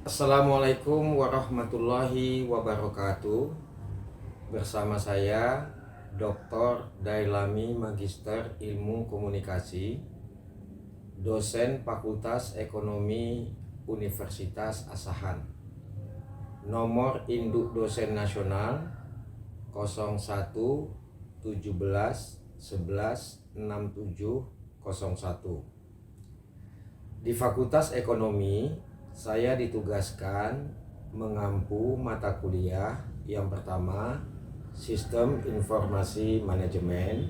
Assalamualaikum warahmatullahi wabarakatuh. Bersama saya Dr. Dailami Magister Ilmu Komunikasi, dosen Fakultas Ekonomi Universitas Asahan. Nomor induk dosen nasional 01 17 11 67 01. Di Fakultas Ekonomi saya ditugaskan mengampu mata kuliah yang pertama Sistem Informasi Manajemen,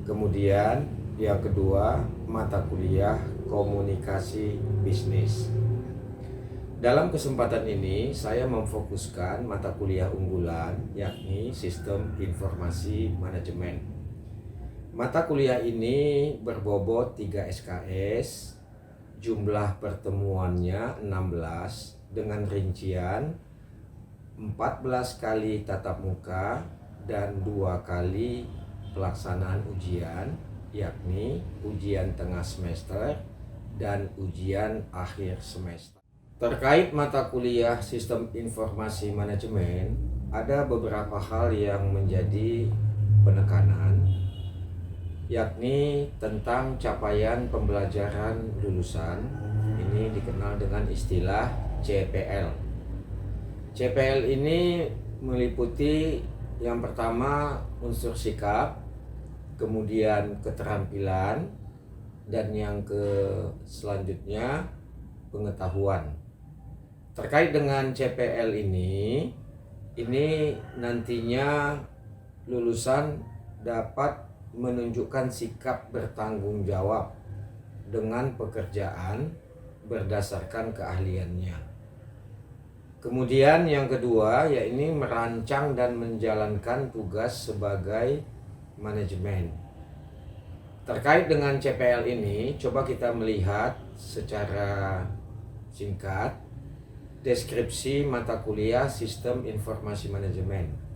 kemudian yang kedua mata kuliah Komunikasi Bisnis. Dalam kesempatan ini saya memfokuskan mata kuliah unggulan yakni Sistem Informasi Manajemen. Mata kuliah ini berbobot 3 SKS. Jumlah pertemuannya 16 dengan rincian 14 kali tatap muka dan 2 kali pelaksanaan ujian, yakni ujian tengah semester dan ujian akhir semester. Terkait mata kuliah Sistem Informasi Manajemen, ada beberapa hal yang menjadi penekanan, yakni tentang capaian pembelajaran lulusan. Ini dikenal dengan istilah CPL. CPL ini meliputi yang pertama unsur sikap, kemudian keterampilan, dan yang selanjutnya pengetahuan. Terkait dengan CPL ini nantinya lulusan dapat menunjukkan sikap bertanggung jawab dengan pekerjaan berdasarkan keahliannya. Kemudian yang kedua yaitu merancang dan menjalankan tugas sebagai manajemen. Terkait dengan CPL ini, coba kita melihat secara singkat deskripsi mata kuliah Sistem Informasi Manajemen.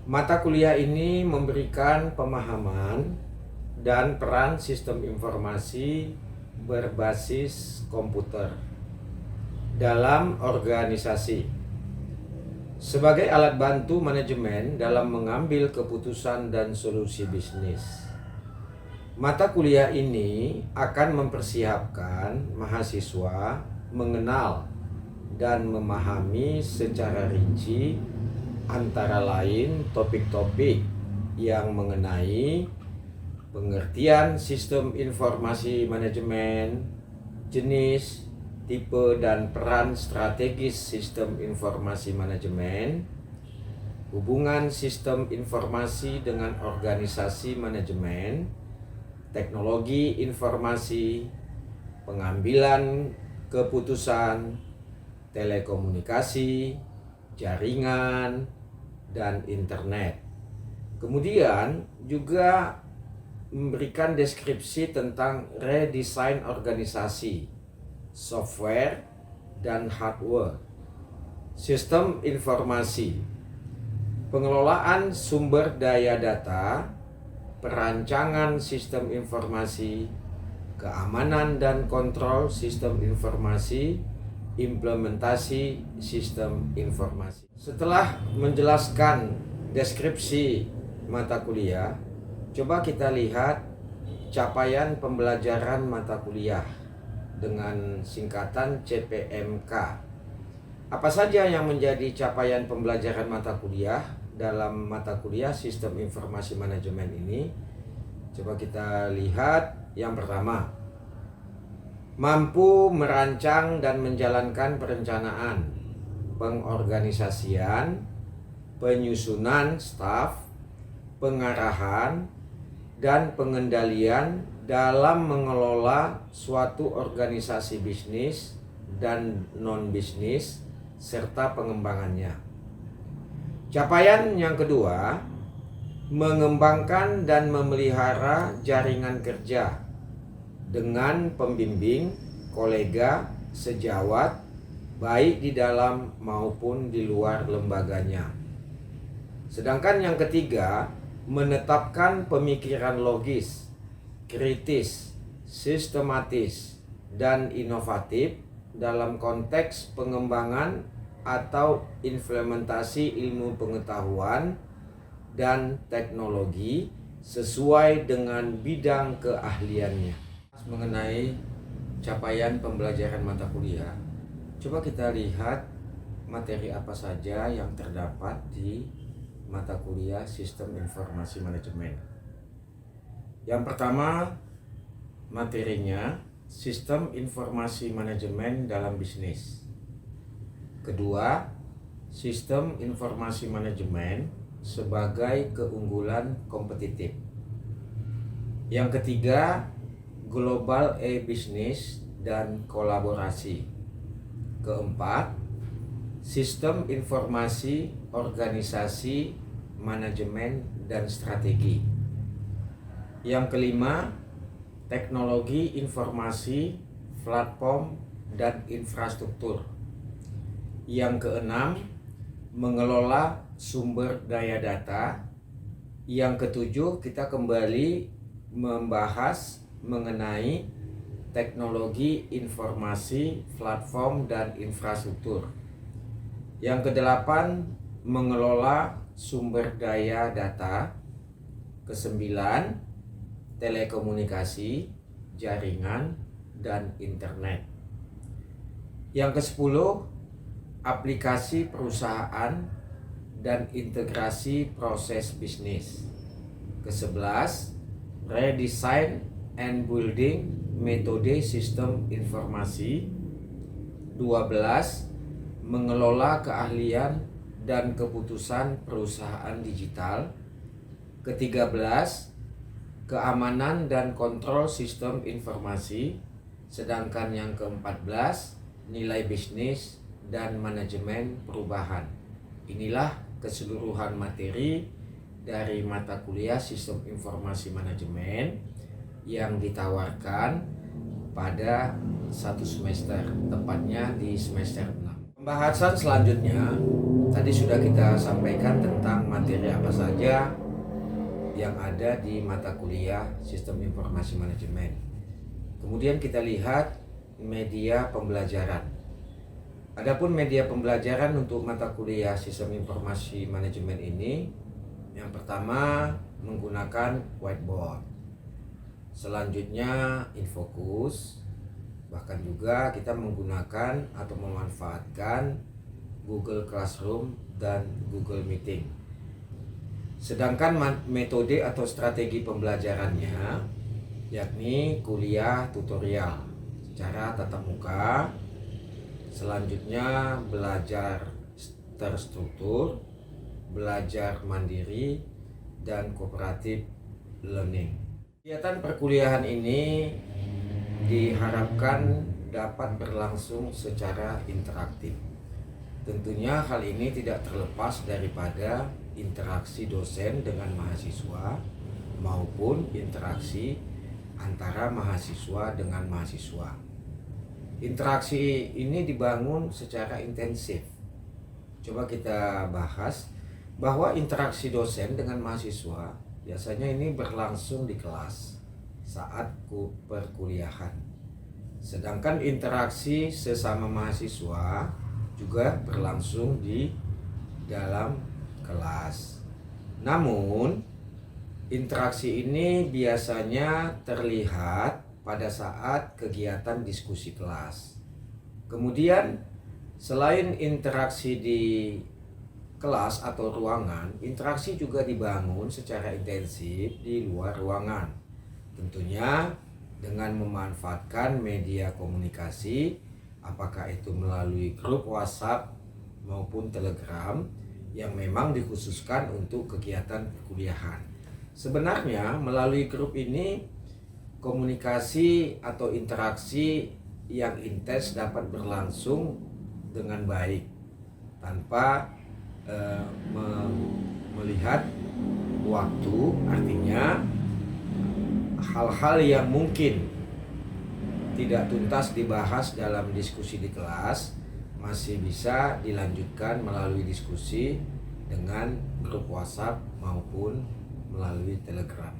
Mata kuliah ini memberikan pemahaman dan peran sistem informasi berbasis komputer dalam organisasi sebagai alat bantu manajemen dalam mengambil keputusan dan solusi bisnis. Mata kuliah ini akan mempersiapkan mahasiswa mengenal dan memahami secara rinci antara lain topik-topik yang mengenai pengertian sistem informasi manajemen, jenis, tipe dan peran strategis sistem informasi manajemen, hubungan sistem informasi dengan organisasi manajemen, teknologi informasi, pengambilan keputusan, telekomunikasi, jaringan, dan internet. Kemudian juga memberikan deskripsi tentang redesign organisasi, software dan hardware, sistem informasi, pengelolaan sumber daya data, perancangan sistem informasi, keamanan dan kontrol sistem informasi, implementasi sistem informasi. Setelah menjelaskan deskripsi mata kuliah, coba kita lihat capaian pembelajaran mata kuliah dengan singkatan CPMK. Apa saja yang menjadi capaian pembelajaran mata kuliah dalam mata kuliah Sistem Informasi Manajemen ini? Coba kita lihat. Yang pertama, mampu merancang dan menjalankan perencanaan, pengorganisasian, penyusunan staf, pengarahan, dan pengendalian dalam mengelola suatu organisasi bisnis dan non-bisnis serta pengembangannya. Capaian yang kedua, mengembangkan dan memelihara jaringan kerja dengan pembimbing, kolega, sejawat, baik di dalam maupun di luar lembaganya. Sedangkan yang ketiga, menetapkan pemikiran logis, kritis, sistematis, dan inovatif dalam konteks pengembangan atau implementasi ilmu pengetahuan dan teknologi sesuai dengan bidang keahliannya. Mengenai capaian pembelajaran mata kuliah, coba kita lihat materi apa saja yang terdapat di mata kuliah Sistem Informasi Manajemen. Yang pertama, materinya Sistem Informasi Manajemen dalam bisnis. Kedua, Sistem Informasi Manajemen sebagai keunggulan kompetitif. Yang ketiga, Global e-Business dan kolaborasi. Keempat, Sistem Informasi Organisasi Manajemen dan Strategi. Yang kelima, Teknologi Informasi, Platform dan Infrastruktur. Yang keenam, Mengelola sumber daya data. Yang ketujuh, kita kembali membahas mengenai teknologi informasi, platform dan infrastruktur. Yang kedelapan, mengelola sumber daya data. Kesembilan, telekomunikasi, jaringan dan internet. Yang kesepuluh, aplikasi perusahaan dan integrasi proses bisnis. Kesebelas, redesign and building metode sistem informasi. 12, mengelola keahlian dan keputusan perusahaan digital. Ke-13, keamanan dan kontrol sistem informasi. Sedangkan yang ke-14, nilai bisnis dan manajemen perubahan. Inilah keseluruhan materi dari mata kuliah Sistem Informasi Manajemen yang ditawarkan pada satu semester, tepatnya di semester 6. Pembahasan selanjutnya, tadi sudah kita sampaikan tentang materi apa saja yang ada di mata kuliah Sistem Informasi Manajemen. Kemudian kita lihat media pembelajaran. Adapun media pembelajaran untuk mata kuliah Sistem Informasi Manajemen ini, yang pertama menggunakan whiteboard. Selanjutnya infocus. Bahkan juga kita menggunakan atau memanfaatkan Google Classroom dan Google Meeting. Sedangkan metode atau strategi pembelajarannya yakni kuliah tutorial secara tatap muka. Selanjutnya belajar terstruktur, belajar mandiri, dan cooperative learning. Kegiatan perkuliahan ini diharapkan dapat berlangsung secara interaktif. Tentunya hal ini tidak terlepas daripada interaksi dosen dengan mahasiswa maupun interaksi antara mahasiswa dengan mahasiswa. Interaksi ini dibangun secara intensif. Coba kita bahas bahwa interaksi dosen dengan mahasiswa biasanya ini berlangsung di kelas saat perkuliahan. Sedangkan interaksi sesama mahasiswa juga berlangsung di dalam kelas. Namun, interaksi ini biasanya terlihat pada saat kegiatan diskusi kelas. Kemudian, selain interaksi di kelas atau ruangan, interaksi juga dibangun secara intensif di luar ruangan. Tentunya dengan memanfaatkan media komunikasi, apakah itu melalui grup WhatsApp maupun Telegram yang memang dikhususkan untuk kegiatan perkuliahan. Sebenarnya melalui grup ini komunikasi atau interaksi yang intens dapat berlangsung dengan baik tanpa melihat waktu, artinya hal-hal yang mungkin tidak tuntas dibahas dalam diskusi di kelas masih bisa dilanjutkan melalui diskusi dengan grup WhatsApp maupun melalui Telegram.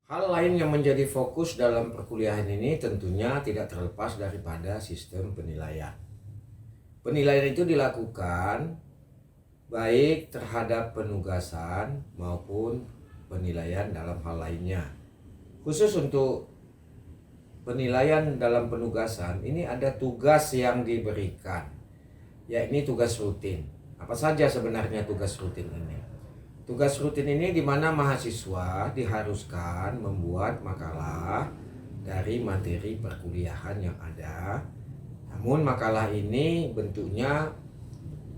Hal lain yang menjadi fokus dalam perkuliahan ini tentunya tidak terlepas daripada sistem penilaian. Penilaian itu dilakukan baik terhadap penugasan maupun penilaian dalam hal lainnya. Khusus untuk penilaian dalam penugasan, ini ada tugas yang diberikan, yakni tugas rutin. Apa saja sebenarnya tugas rutin ini? Tugas rutin ini di mana mahasiswa diharuskan membuat makalah dari materi perkuliahan yang ada. Namun makalah ini bentuknya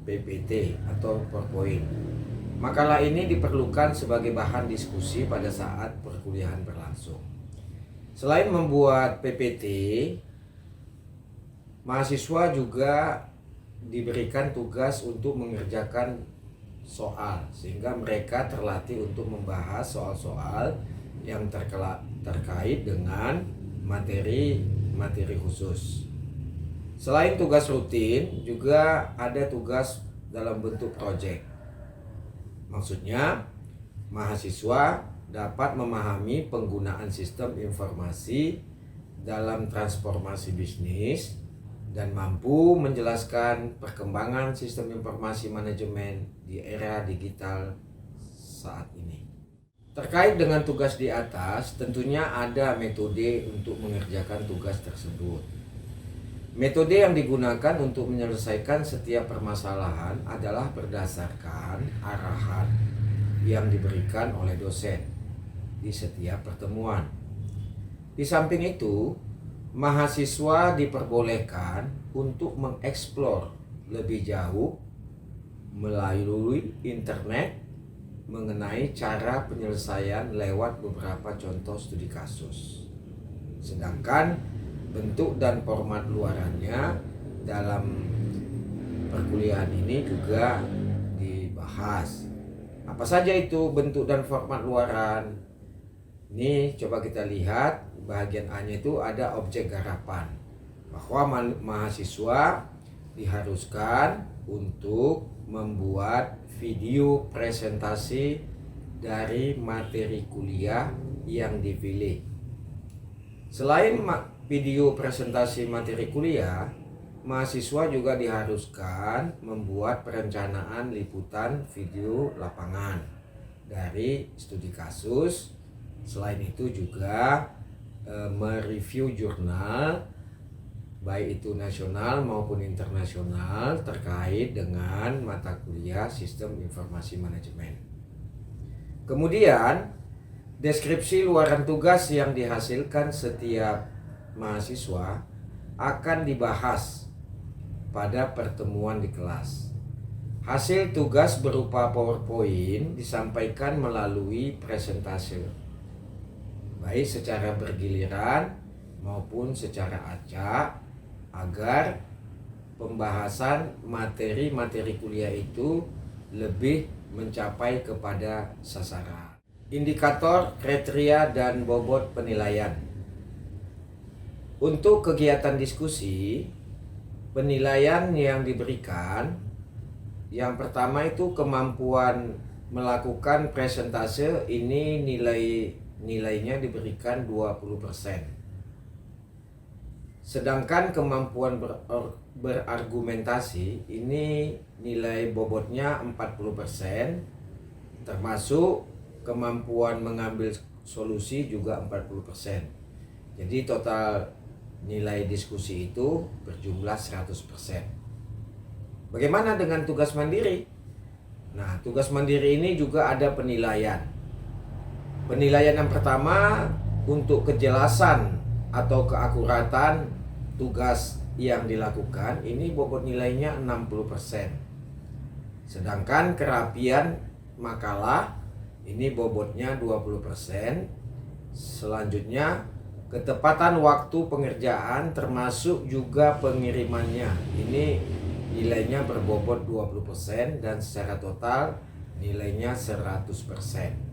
PPT atau PowerPoint. Makalah ini diperlukan sebagai bahan diskusi pada saat perkuliahan berlangsung. Selain membuat PPT, mahasiswa juga diberikan tugas untuk mengerjakan soal, sehingga mereka terlatih untuk membahas soal-soal yang terkait dengan materi khusus. Selain tugas rutin, juga ada tugas dalam bentuk proyek. Maksudnya, mahasiswa dapat memahami penggunaan sistem informasi dalam transformasi bisnis dan mampu menjelaskan perkembangan sistem informasi manajemen di era digital saat ini. Terkait dengan tugas di atas, tentunya ada metode untuk mengerjakan tugas tersebut. Metode yang digunakan untuk menyelesaikan setiap permasalahan adalah berdasarkan arahan yang diberikan oleh dosen di setiap pertemuan. Di samping itu, mahasiswa diperbolehkan untuk mengeksplor lebih jauh melalui internet mengenai cara penyelesaian lewat beberapa contoh studi kasus. Sedangkan bentuk dan format luarannya dalam perkuliahan ini juga dibahas. Apa saja itu bentuk dan format luaran? Ini coba kita lihat. Bagian A-nya itu ada objek garapan, bahwa mahasiswa diharuskan untuk membuat video presentasi dari materi kuliah yang dipilih. Selain video presentasi materi kuliah, mahasiswa juga diharuskan membuat perencanaan liputan video lapangan dari studi kasus. Selain itu juga mereview jurnal baik itu nasional maupun internasional terkait dengan mata kuliah sistem informasi manajemen. Kemudian deskripsi luaran tugas yang dihasilkan setiap mahasiswa akan dibahas pada pertemuan di kelas. Hasil tugas berupa PowerPoint disampaikan melalui presentase baik secara bergiliran maupun secara acak, agar pembahasan materi-materi kuliah itu lebih mencapai kepada sasaran. Indikator, kriteria, dan bobot penilaian. Untuk kegiatan diskusi, penilaian yang diberikan, yang pertama itu kemampuan melakukan presentase, ini nilainya diberikan 20%. Sedangkan kemampuan berargumentasi ini nilai bobotnya 40%, termasuk kemampuan mengambil solusi juga 40%. Jadi total nilai diskusi itu berjumlah 100%. Bagaimana dengan tugas mandiri? Nah, tugas mandiri ini juga ada penilaian. Penilaian yang pertama untuk kejelasan atau keakuratan tugas yang dilakukan, ini bobot nilainya 60%. Sedangkan kerapian makalah ini bobotnya 20%. Selanjutnya ketepatan waktu pengerjaan termasuk juga pengirimannya, ini nilainya berbobot 20% dan secara total nilainya 100%.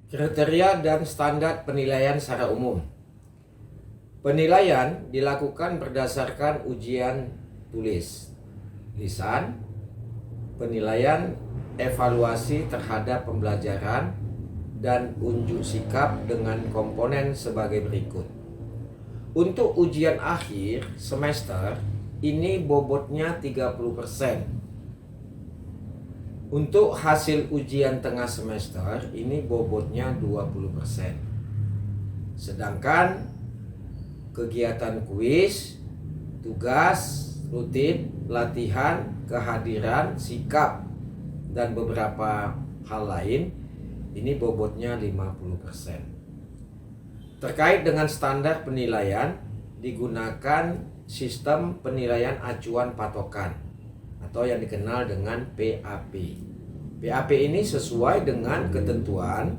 Kriteria dan standar penilaian secara umum. Penilaian dilakukan berdasarkan ujian tulis, lisan, penilaian evaluasi terhadap pembelajaran, dan unjuk sikap dengan komponen sebagai berikut. Untuk ujian akhir semester ini bobotnya 30%. Untuk hasil ujian tengah semester ini bobotnya 20%. Sedangkan kegiatan kuis, tugas, rutin, latihan, kehadiran, sikap, dan beberapa hal lain ini bobotnya 50%. Terkait dengan standar penilaian, digunakan sistem penilaian acuan patokan atau yang dikenal dengan PAP. PAP ini sesuai dengan ketentuan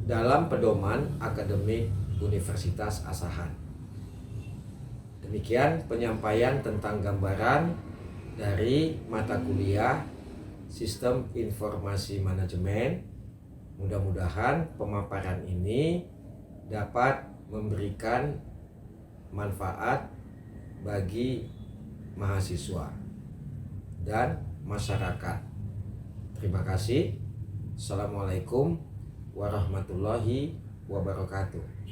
dalam pedoman akademik Universitas Asahan. Demikian penyampaian tentang gambaran dari mata kuliah Sistem Informasi Manajemen. Mudah-mudahan pemaparan ini dapat memberikan manfaat bagi mahasiswa dan masyarakat. Terima kasih. Assalamualaikum warahmatullahi wabarakatuh.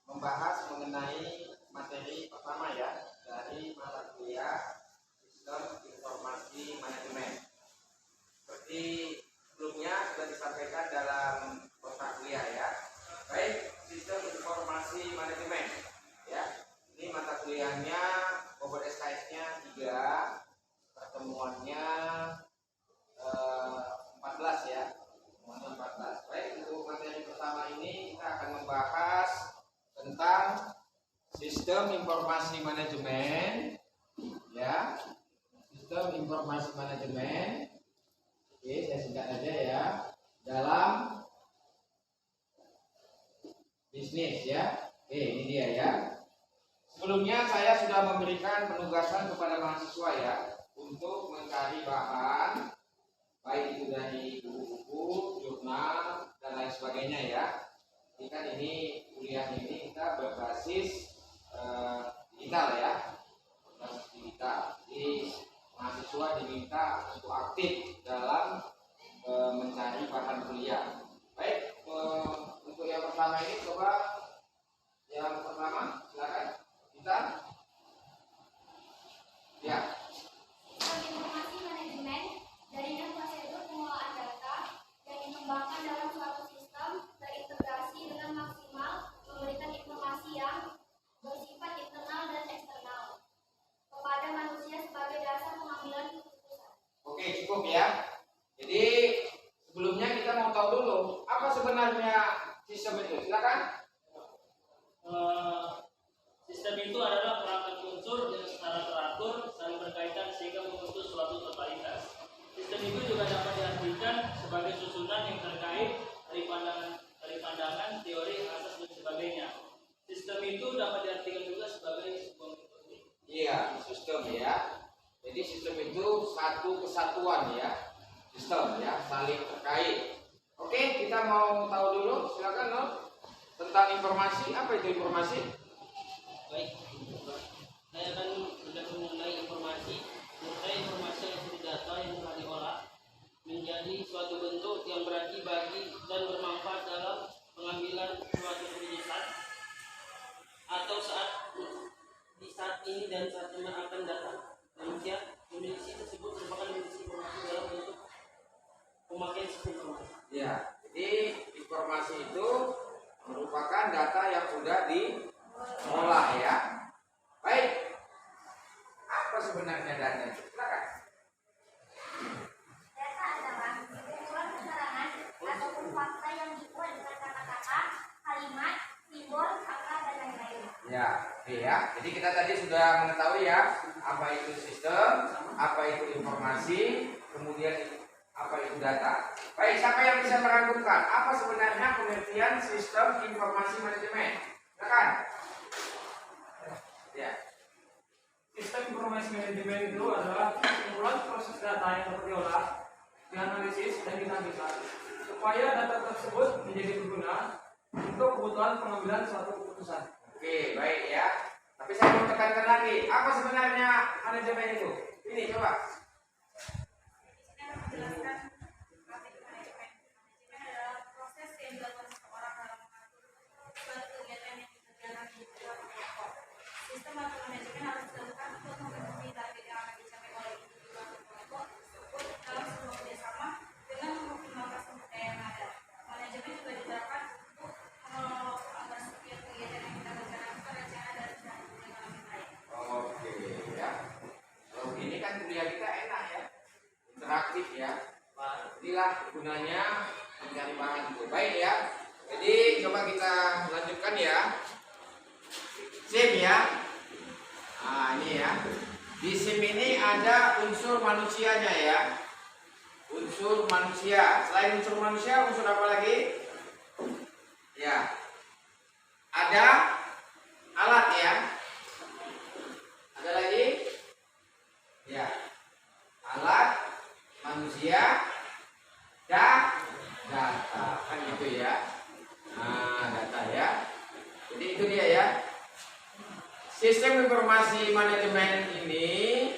Membahas mengenai materi pertama ya dari mata kuliah Sistem Informasi Manajemen. Seperti sebelumnya sudah disampaikan dalam kotak kuliah ya. Baik, Sistem Informasi Manajemen ya. Ini mata kuliahnya bobot SKS-nya 3, pertemuannya 14 ya. 14. Baik, untuk materi pertama ini kita akan membahas tentang sistem informasi manajemen ya, sistem informasi manajemen. Oke, saya singkat aja ya, dalam bisnis ya. Oke, ini dia ya. Sebelumnya saya sudah memberikan penugasan kepada mahasiswa ya untuk mencari bahan, baik itu dari buku-buku, jurnal, dan lain sebagainya ya. Ini kan kuliah ini kita berbasis digital ya, berbasis digital. Jadi mahasiswa diminta untuk aktif dalam mencari bahan kuliah. Baik, untuk yang pertama ini coba yang pertama silakan kita ya. Informasi manajemen jaringan prosedur pengelolaan data yang dikembangkan dalam suatu sistem terintegrasi dengan maksimal memberikan informasi yang bersifat internal dan eksternal kepada manusia sebagai dasar pengambilan keputusan. Oke, cukup ya. Jadi sebelumnya kita mau tahu dulu apa sebenarnya sistem itu. Silakan. Sistem itu adalah perangkat unsur yang secara teratur saling berkaitan sehingga membentuk suatu totalitas. Sistem itu juga dapat diartikan sebagai susunan yang terkait dari pandangan, teori, asas dan sebagainya. Sistem itu dapat diartikan juga sebagai sebuah metode. Iya, sistem ya. Jadi sistem itu satu kesatuan ya. Sistem ya, saling terkait. Oke, kita mau tahu dulu, silakan no, tentang informasi. Apa itu informasi? Baik, saya akan menjelaskan mengenai informasi. Menurut saya informasi adalah suatu data yang telah diolah menjadi suatu bentuk yang berarti bagi dan bermanfaat dalam pengambilan suatu keputusan atau di saat ini dan saat yang akan datang. Demikian, kondisi tersebut merupakan kondisi informasi dalam bentuk pemakaian sistem informasi. Ya, jadi informasi itu merupakan data yang sudah diolah ya. Baik, apa sebenarnya data itu? Silakan. Data adalah kumpulan keterangan ataupun fakta yang dibuat dengan kata-kata, kalimat, simbol, angka, dan lain-lain. Ya, oke ya. Jadi kita tadi sudah mengetahui ya apa itu sistem, apa itu informasi, kemudian apa itu data. Baik, siapa yang bisa merangkumkan apa sebenarnya pengertian sistem informasi manajemen? Silakan. Ya. Sistem informasi manajemen itu adalah kumpulan proses data yang dapat diolah, dianalisis, dan ditampilkan supaya data tersebut menjadi berguna untuk kebutuhan pengambilan suatu keputusan. Oke, baik ya. Tapi saya mau tekankan lagi, apa sebenarnya manajemen itu? Ini coba. Menjelaskan arti manajemen. Manajemen adalah proses yang dilakukan seseorang dalam mengatur suatu kegiatan yang dikerjakan di sebuah kelompok. Sistem atau manajemen harus dilakukan untuk memenuhi target yang akan dicapai oleh individu atau kelompok tersebut dalam sebuah kerjasama dengan mengoptimalkan sumber daya yang ada. Manajemen juga diterapkan untuk mengelola agar setiap kegiatan yang kita rencanakan terencana dan terjadi dengan lebih baik. Oke ya. Kalau ini kan kuliah kita enak ya, interaktif ya. Inilah gunanya mencari bahan itu. Baik ya. Jadi coba kita lanjutkan ya. SIM ya. Nah ini ya. Di SIM ini ada unsur manusianya ya. Unsur manusia. Selain unsur manusia, unsur apa lagi? Ya. Ada alat ya. Ada lagi? Ya. Alat, manusia, data. Kan gitu ya. Nah, data ya. Jadi itu dia ya. Sistem informasi manajemen ini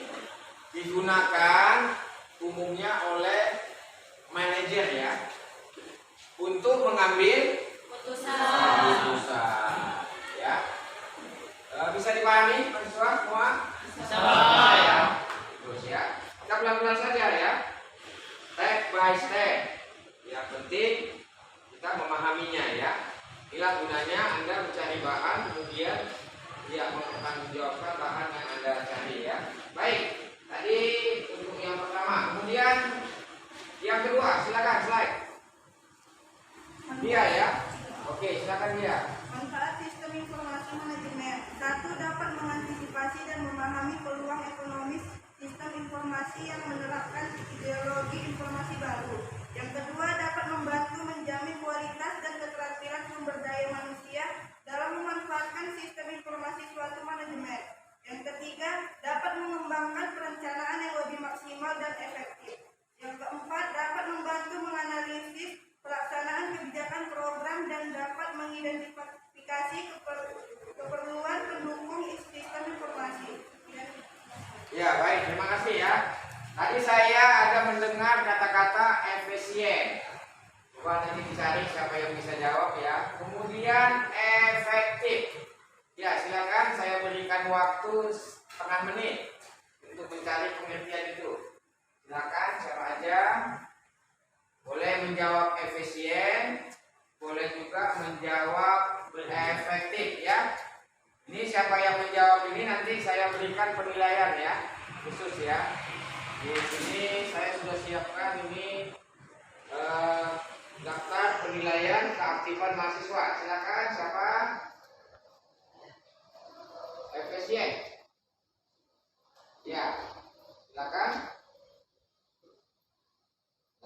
digunakan umumnya oleh manajer ya untuk mengambil keputusan ya. Bisa dipahami mahasiswa semua? Bisa ya. Terus ya. Kita pelan-pelan saja ya. Step by step. Yang penting kita memahaminya ya. Inilah gunanya Anda mencari bahan kemudian ya mempertanggungjawabkan bahan yang Anda cari ya. Baik. Tadi untuk yang pertama. Kemudian yang kedua, silakan slide. Dia ya. Oke, silakan dia. Manfaat sistem informasi manajemen. 1. Dapat mengantisipasi dan memahami peluang ekonomis sistem informasi yang menerapkan ideologi informasi baru. Yang kedua, dapat membantu menjamin kualitas dan keterampilan sumber daya manusia dalam memanfaatkan sistem informasi suatu manajemen. Yang ketiga, dapat mengembangkan perencanaan yang lebih maksimal dan efektif. Yang keempat, dapat membantu menganalisis pelaksanaan kebijakan program dan dapat mengidentifikasi keperluan pendukung sistem informasi. Ya baik, terima kasih ya. Tadi saya ada mendengar kata-kata efisien. Coba nanti dicari siapa yang bisa jawab ya. Kemudian efektif. Ya silakan saya berikan waktu setengah menit untuk mencari pengertian itu. Silakan siapa aja. Boleh menjawab efisien, boleh juga menjawab efektif ya. Ini siapa yang menjawab ini nanti saya berikan penilaian ya, khusus ya. Di sini saya sudah siapkan ini daftar penilaian keaktifan mahasiswa. Silakan siapa? Efisien. Ya, silakan.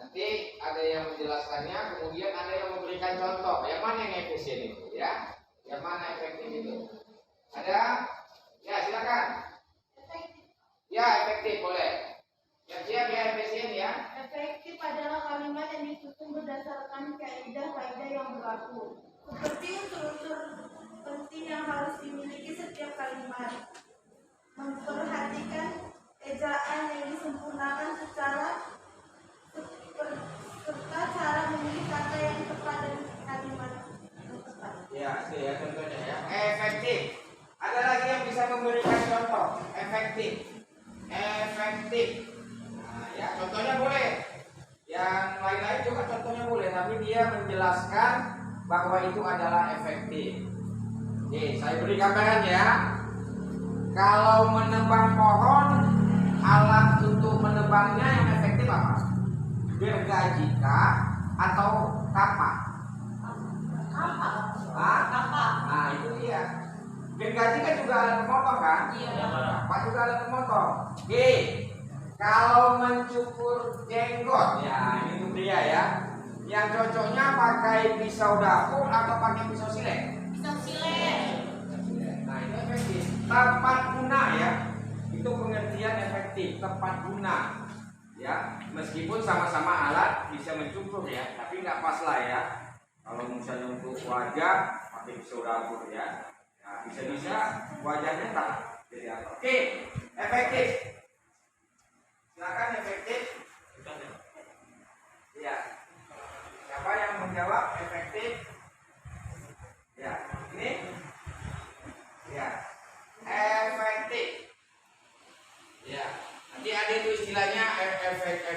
Nanti ada yang menjelaskannya, kemudian ada yang memberikan contoh. Yang mana yang efisien itu ya? Yang mana efektif itu? Ada? Ya silakan. Ya efektif boleh. Yang siap ya efisien ya. Efektif adalah kalimat yang disusun berdasarkan kaidah-kaidah yang berlaku. Seperti unsur-unsur penting yang harus dimiliki setiap kalimat. Memperhatikan ejaan yang disempurnakan secara serta cara memilih kata yang tepat dan kalimat yang tepat. Ya itu ya contohnya ya. Efektif. Ada lagi yang bisa memberikan contoh. Efektif. Efektif. Nah, ya contohnya boleh. Yang lain-lain juga contohnya boleh, tapi dia menjelaskan bahwa itu adalah efektif. Oke, saya beri gambaran ya. Kalau menebang pohon, alat untuk menebangnya yang efektif apa? Gergaji kah atau kapak? Nah itu dia. Gergaji kan juga alat pemotong kan? Iya. Kapak juga alat pemotong. Oke. Kalau mencukur jenggot, ya ini untuk dia ya. Yang cocoknya pakai pisau dapur atau pakai pisau silet? Pisau silet. Nah itu efektif. Tepat guna ya. Itu pengertian efektif. Tepat guna. Ya, meskipun sama-sama alat bisa mencukur ya, tapi nggak pas lah ya. Kalau misalnya untuk wajah pakai pisau dapur ya. Nah, bisa-bisa wajahnya tak jadi apa. Oke, efektif. Silakan efektif. Ya. Siapa yang menjawab efektif? Ya, ini. Ya. Efektif. Ya. Nanti ada itu istilahnya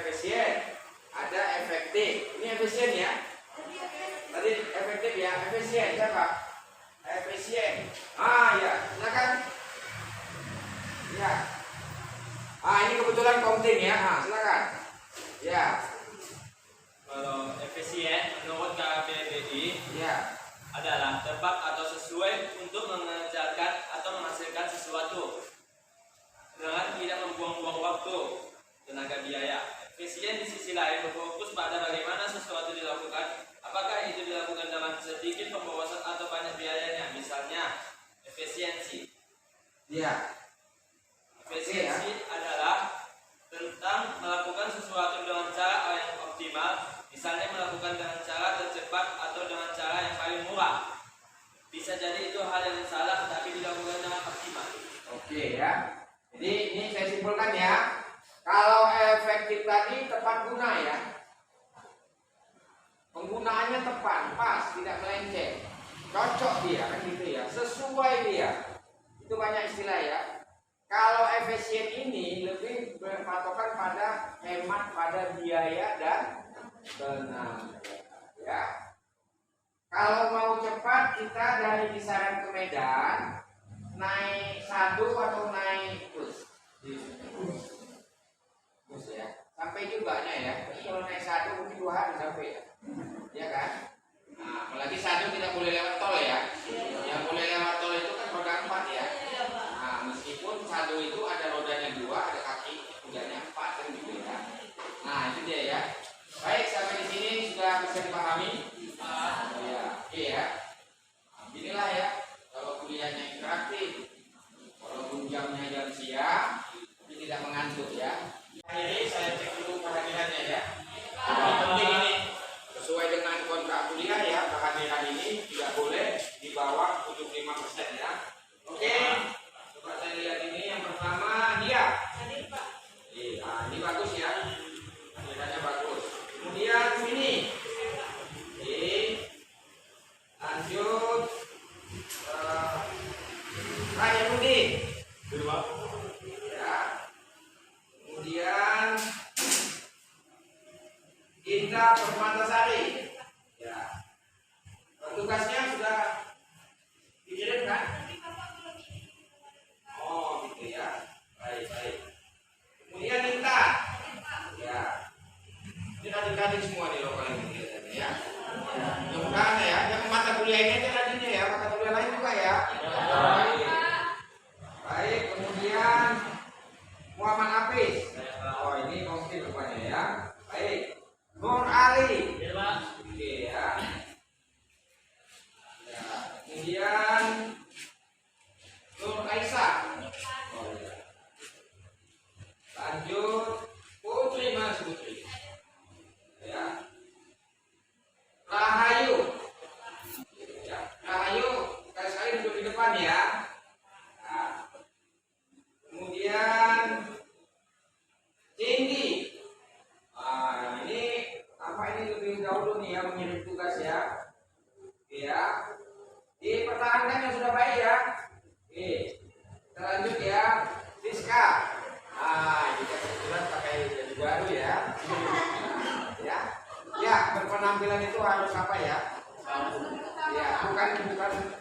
efisien. Ada efektif. Ini efisien ya. Tadi efektif ya, efisien siapa? Efisien. Ya, silakan. Ya. Ini kebetulan komting ya. Silakan. Ya. Kalau efisien menurut KBBI Ya. adalah tepat atau sesuai untuk mengerjakan atau menghasilkan sesuatu dengan tidak membuang-buang waktu, tenaga, biaya. Efisien di sisi lain berfokus pada bagaimana sesuatu dilakukan, apakah itu dilakukan dalam sedikit pemborosan atau banyak biayanya. Misalnya efisiensi. Ya. Efisiensi adalah tentang melakukan sesuatu dengan cara yang optimal, misalnya melakukan dengan cara tercepat atau dengan cara yang paling murah. Bisa jadi itu hal yang salah tapi dilakukan dengan optimal. Oke ya. Jadi ini saya simpulkan ya. Kalau efektif tadi tepat guna ya. Penggunaannya tepat, pas, tidak melenceng. Cocok dia kan gitu ya. Sesuai dia. Itu banyak istilah ya. Kalau efisien ini lebih berpatokan pada hemat pada biaya dan tenaga ya. Kalau mau cepat kita dari kisaran ke Medan naik sadu atau naik bus? Bus ya. Sampai juga ya. Kalau naik sadu mungkin 2 hari sampai ya. Ya kan? Nah, apalagi sadu tidak boleh lewat tol ya. Yang boleh lewat tol itu kan roda 4 ya. Nah, meskipun sadu itu ada rodanya 2, ada kaki kudanya 4 kan gitu ya. Nah, itu dia ya. Baik, sampai di sini sudah bisa dipahami. Ya, oke ya. Nah, inilah ya. Kalau kuliahnya interaktif, walaupun jamnya jam siang, tapi tidak mengantuk ya. Ini saya cek dulu kehadirannya ya. Yang penting ini sesuai dengan kontrak kuliah ya, kehadiran ini tidak boleh di bawah 75% ya. Oke. Coba saya lihat ini yang pertama dia. Ini bagus ya. Kehadirannya bagus. Kemudian ini. Lanjut. Raya Budi. Ya. Kemudian Indah Permatasari. Ya. Tugasnya sudah dikirim kan? Oh, gitu ya. Baik. Kemudian Inta. Ya. Ini adik-adik semua di lokal ini ya. Mudah-mudahan ya. Yang mata kuliah ini ada rajinnya ya, mata kuliah lain juga ya. Baik, kemudian Muhammad Hafiz. Oh, ini mungkin rupanya ya. Baik. Nur Ali. Oke ya. Kemudian Nur Aisyah. Oh ya. Lanjut Putri Mas Putri. Ya. Rahayu. Ya. Rahayu sekali-sekali duduk di depan ya. Nah. Kemudian Cindy. Ini apa ini lebih dahulu nih ya mengirim tugas ya. Oke ya. Dipertahankan yang sudah baik ya. Oke. Kita lanjut ya. Siska. Kita kebetulan pakai baju baru ya. Ya, berpenampilan itu harus apa ya? Ya, bukan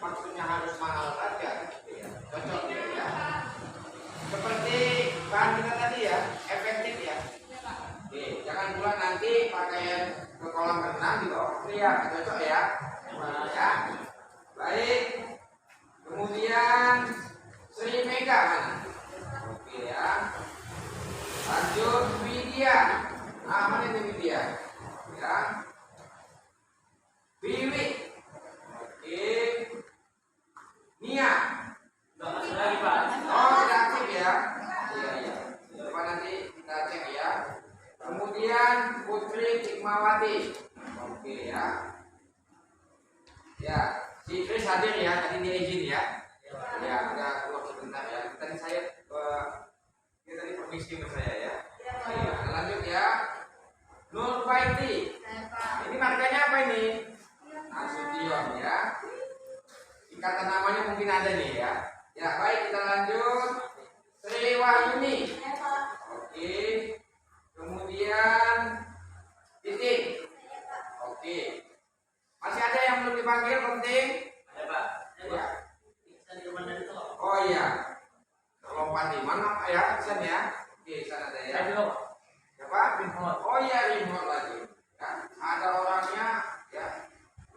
maksudnya harus mahal saja. Ya, cocok ya. Seperti bahan kita tadi ya, efektif ya. Oke, jangan pula nanti pakaian ke kolam renang di bawah pria, cocok ya. Ya. Baik. Kemudian Sri Mega mana? Oke ya. Lanjut Widya. Mana itu Widya? Ya. Wiwi. Oke. Nia. Sudah lagi Pak. Oh, tidak aktif ya. Iya. Coba nanti kita cek ya. Kemudian Putri Hikmawati. Oke ya. Ya, si Chris hadir ya, tadi dia izin ya. Ya, udah keluar sebentar ya. Tadi saya dia tadi permisi sama saya ya. Iya, lanjut ya. Nur Faiti. Ini markanya apa ini? Nasution ya. Ikatan namanya mungkin ada nih ya. Ya, baik kita lanjut. Sri Wahyuni. Oke. Kemudian Titik. Oke. Masih ada yang belum dipanggil penting? Ada Pak. Ya. Iksan Irwan itu. Oh iya. Terlompat di mana ya? Iksan ya. Oke, Iksan ada ya. Saya juga, Pak. Siapa? Oh iya, Rimhot lagi. Ya, ada orangnya ya.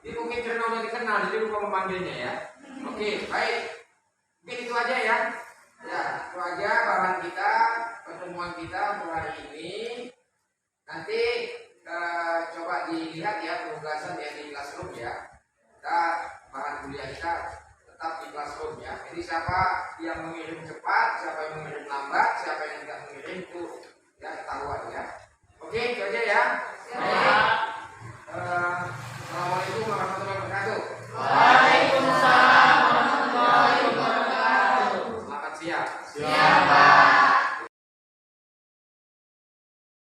Ini mungkin karena udah dikenal jadi lupa memanggilnya ya. Oke, baik. Mungkin itu aja ya. Ya, itu aja bahan kita, pertemuan kita untuk hari ini. Nanti coba dilihat ya penugasan yang di classroom ya. Kita bahan kuliah kita tetap di classroom ya. Jadi siapa yang mengirim cepat, siapa yang mengirim lambat, siapa yang tidak mengirim itu ya ketahuan ya. Oke, itu aja ya.